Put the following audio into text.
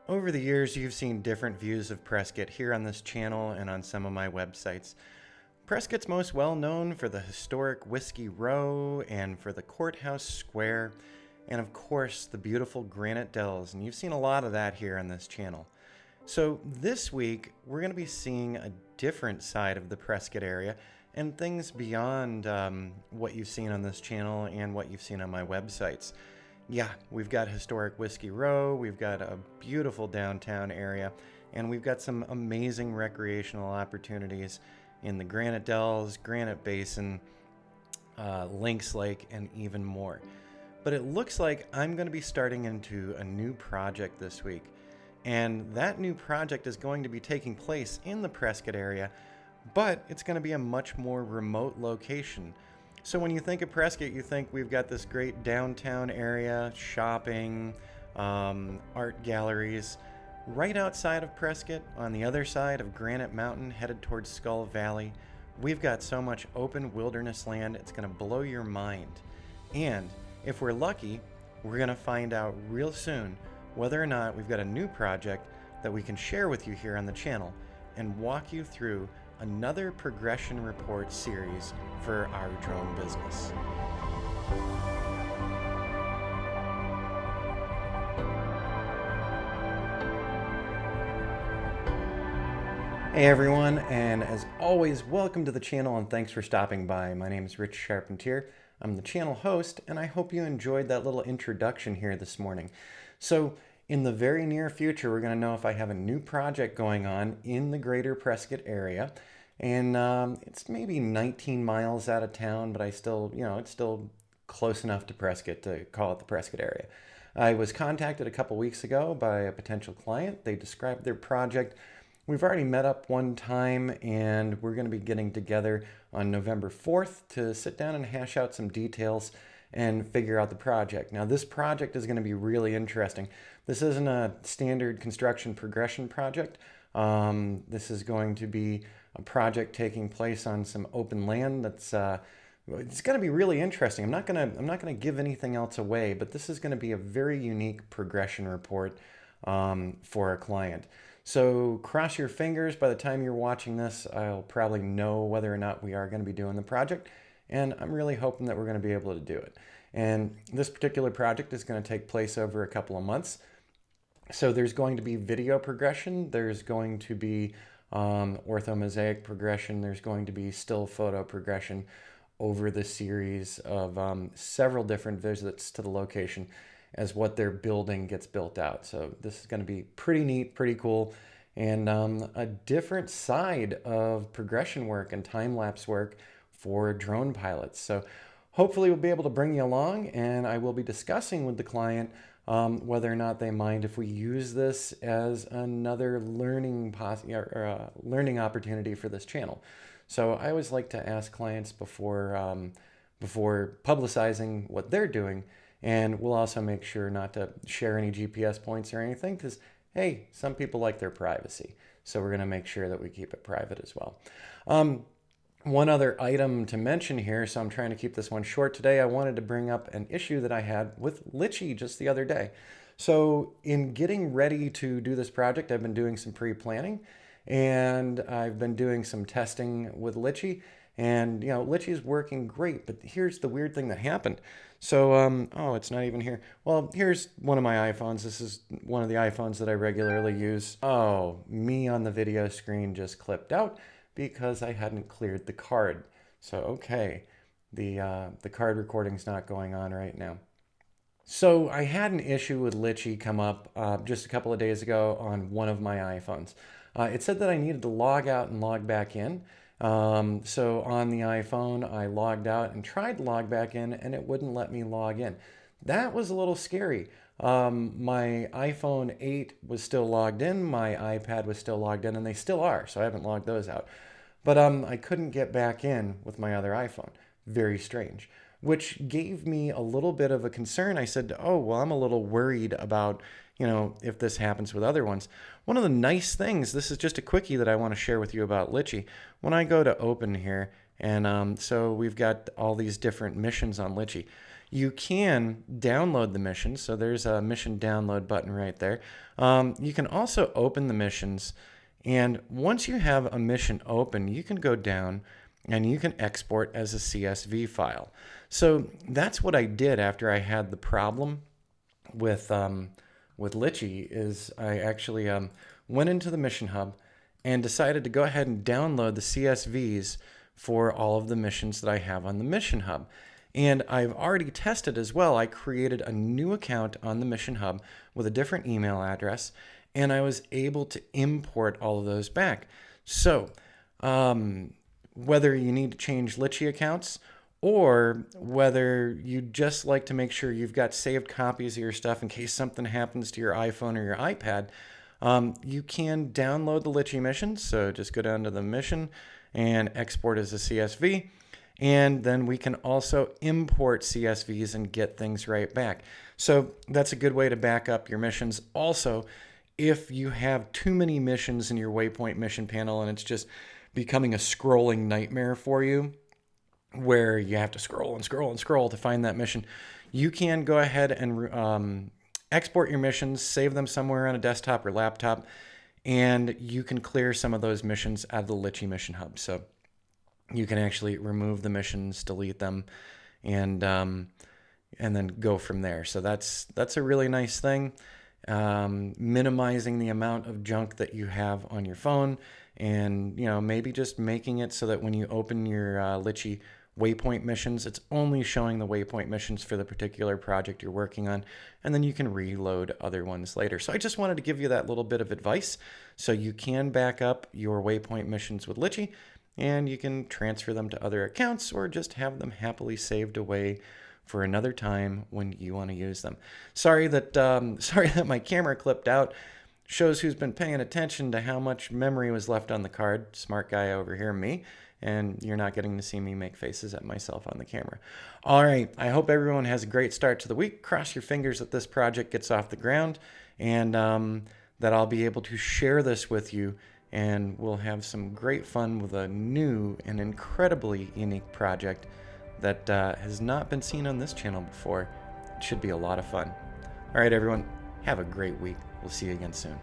Over the years, you've seen different views of Prescott here on this channel and on some of my websites. Prescott's most well known for the historic Whiskey Row and for the Courthouse Square, and of course the beautiful granite dells, and you've seen a lot of that here on this channel. So this week, we're going to be seeing a different side of the Prescott area and things beyond what you've seen on this channel and what you've seen on my websites. Yeah, we've got historic Whiskey Row, we've got a beautiful downtown area, and we've got some amazing recreational opportunities in the Granite Dells, Granite Basin, Lynx Lake, and even more. But it looks like I'm going to be starting into a new project this week, and that new project is going to be taking place in the Prescott area, but it's going to be a much more remote location. So when you think of Prescott, you think we've got this great downtown area, shopping, art galleries. Right outside of Prescott, on the other side of Granite Mountain, headed towards Skull Valley, we've got so much open wilderness land, it's going to blow your mind. And if we're lucky, we're going to find out real soon whether or not we've got a new project that we can share with you here on the channel and walk you through another progression report series for our drone business. Hey everyone, and as always, welcome to the channel and thanks for stopping by. My name is Rich Charpentier. I'm the channel host, and I hope you enjoyed that little introduction here this morning. So in the very near future, we're going to know if I have a new project going on in the greater Prescott area. And it's maybe 19 miles out of town, but it's still close enough to Prescott to call it the Prescott area. I was contacted a couple weeks ago by a potential client. They described their project. We've already met up one time, and we're going to be getting together on November 4th to sit down and hash out some details and figure out the project. Now, this project is going to be really interesting. This isn't a standard construction progression project. This is going to be a project taking place on some open land that's it's going to be really interesting. I'm not going to give anything else away, but this is going to be a very unique progression report for a client. So cross your fingers. By the time you're watching this, I'll probably know whether or not we are going to be doing the project, and I'm really hoping that we're going to be able to do it. And this particular project is going to take place over a couple of months. So there's going to be video progression, there's going to be orthomosaic progression, there's going to be still photo progression over the series of several different visits to the location as what they're building gets built out. So this is going to be pretty neat, pretty cool, and a different side of progression work and time-lapse work for drone pilots. So hopefully we'll be able to bring you along, and I will be discussing with the client whether or not they mind if we use this as another learning opportunity for this channel. So I always like to ask clients before publicizing what they're doing, and we'll also make sure not to share any GPS points or anything because, hey, some people like their privacy. So we're going to make sure that we keep it private as well. One other item to mention here, so I'm trying to keep this one short today. I wanted to bring up an issue that I had with Litchi just the other day. So in getting ready to do this project, I've been doing some pre-planning, and I've been doing some testing with Litchi, and Litchi is working great, but here's the weird thing that happened. So, oh, it's not even here. Well, here's one of my iPhones. This is one of the iPhones that I regularly use. Oh, me on the video screen just clipped out because I hadn't cleared the card. So, okay, the card recording's not going on right now. So I had an issue with Litchi come up just a couple of days ago on one of my iPhones. It said that I needed to log out and log back in. So on the iPhone, I logged out and tried to log back in, and it wouldn't let me log in. That was a little scary. My iPhone 8 was still logged in, my iPad was still logged in, and they still are, so I haven't logged those out. But I couldn't get back in with my other iPhone. Very strange. Which gave me a little bit of a concern. I said, oh, well, I'm a little worried about, if this happens with other ones. One of the nice things, this is just a quickie that I want to share with you about Litchi. When I go to open here, and so we've got all these different missions on Litchi. you can download the missions. So there's a mission download button right there. You can also open the missions. And once you have a mission open, you can go down and you can export as a CSV file. So that's what I did after I had the problem with Litchi. Is I actually went into the Mission Hub and decided to go ahead and download the CSVs for all of the missions that I have on the Mission Hub. And I've already tested as well. I created a new account on the Mission Hub with a different email address, and I was able to import all of those back. So whether you need to change Litchi accounts or whether you just like to make sure you've got saved copies of your stuff in case something happens to your iPhone or your iPad, you can download the Litchi missions. So just go down to the mission and export as a CSV. And then we can also import CSVs and get things right back. So that's a good way to back up your missions. Also, if you have too many missions in your Waypoint mission panel and it's just becoming a scrolling nightmare for you, where you have to scroll and scroll and scroll to find that mission, you can go ahead and export your missions, save them somewhere on a desktop or laptop, and you can clear some of those missions out of the Litchi Mission Hub. So you can actually remove the missions, delete them, and then go from there. So that's a really nice thing. Minimizing the amount of junk that you have on your phone, and maybe just making it so that when you open your Litchi Waypoint missions, it's only showing the Waypoint missions for the particular project you're working on, and then you can reload other ones later. So I just wanted to give you that little bit of advice so you can back up your Waypoint missions with Litchi, and you can transfer them to other accounts or just have them happily saved away for another time when you want to use them. Sorry that my camera clipped out. Shows who's been paying attention to how much memory was left on the card. Smart guy over here, me. And you're not getting to see me make faces at myself on the camera. All right, I hope everyone has a great start to the week. Cross your fingers that this project gets off the ground, and that I'll be able to share this with you, and we'll have some great fun with a new and incredibly unique project that has not been seen on this channel before. It should be a lot of fun. All right, everyone, have a great week. We'll see you again soon.